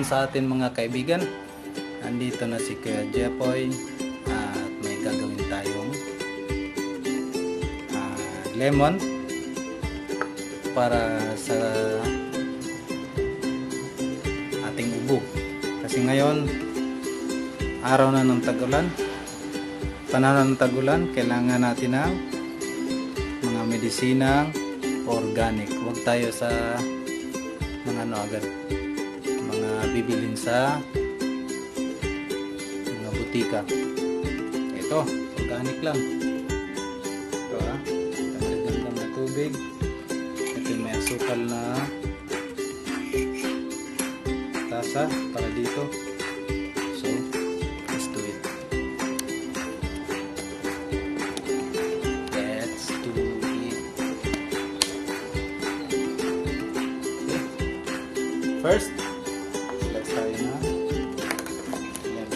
sa atin mga kaibigan. Andito na si Kuya Jepoy at may gagawin tayong lemon para sa ating ubo. Kasi ngayon, araw na ng tag-ulan, panahon ng tag-ulan, kailangan natin ng mga medisinang organic. Huwag tayo sa mga agad, mga bibilin sa mga butika. Ito, organic lang. Ito tamaligan lang na tubig. Ito may asukal na tasa para dito. So, let's do it. Let's do it. Okay. First, select tayo na lemon.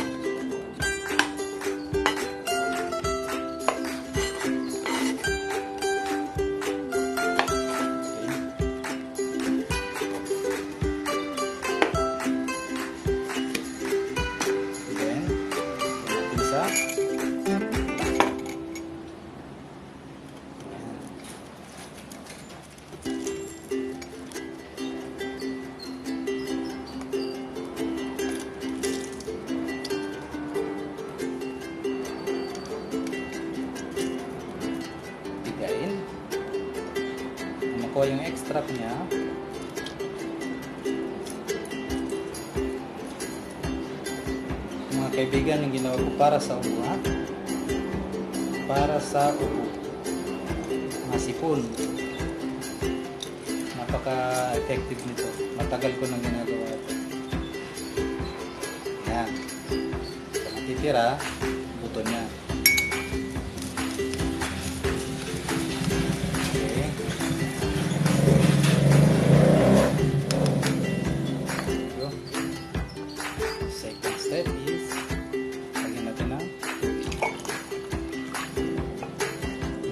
Makuha yung extract niya. Mga kaibigan, yung ginawa ko para sa ubo, para sa ubo, masipon. Napaka-effective nito. Matagal ko nang ginagawa ito. Yan. So, matitira, buto niya.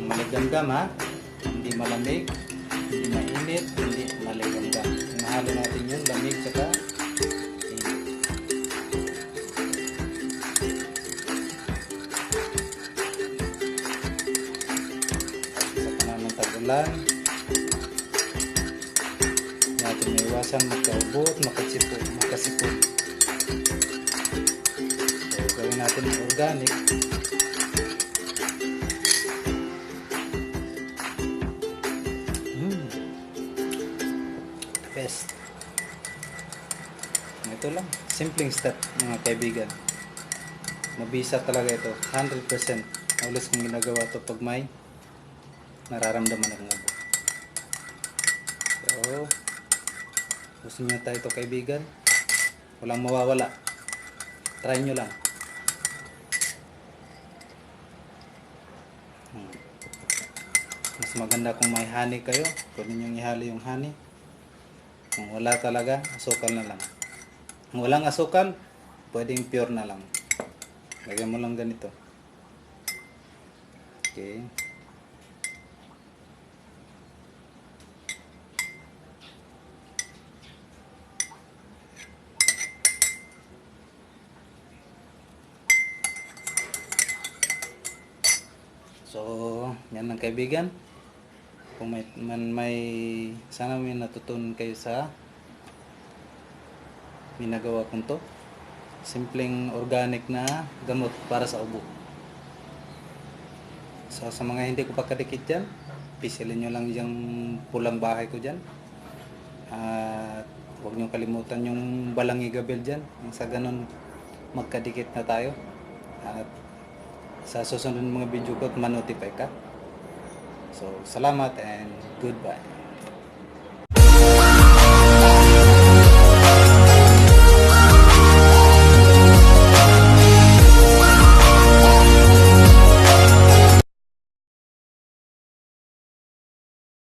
Maligam-gam hindi malamig, hindi mainit, hindi maligam-gam. Nahalo natin yun, lamig tsaka init. Sa panahon ng tag-ulan, natin may iwasan magkaubo at makasipon. So, gawin natin ng organic. Best. Ito lang, simpleng step mga kaibigan. Mabisa talaga ito, 100%. Ulit kong ginagawa ito pag may nararamdaman akong ubo. So, gusto nyo tayo ito kaibigan, walang mawawala. Try nyo lang. Mas maganda kung may honey kayo, pwede nyo ihalo yung honey. Kung wala talaga, asukal na lang. Kung walang asukal, pwedeng pure na lang. Lagyan mo lang ganito. Okay. So, yan ang kaibigan. Kung sana may natutunan kayo sa minagawa kong to. Simpleng organic na gamot para sa ubo. So sa mga hindi ko pa kadikit dyan, pisilin nyo lang yung pulang bahay ko dyan. At huwag nyo kalimutan yung balangi gabel dyan. Sa ganun magkadikit na tayo. At sa susunod mga video ko, manotify ka. So, salamat and goodbye.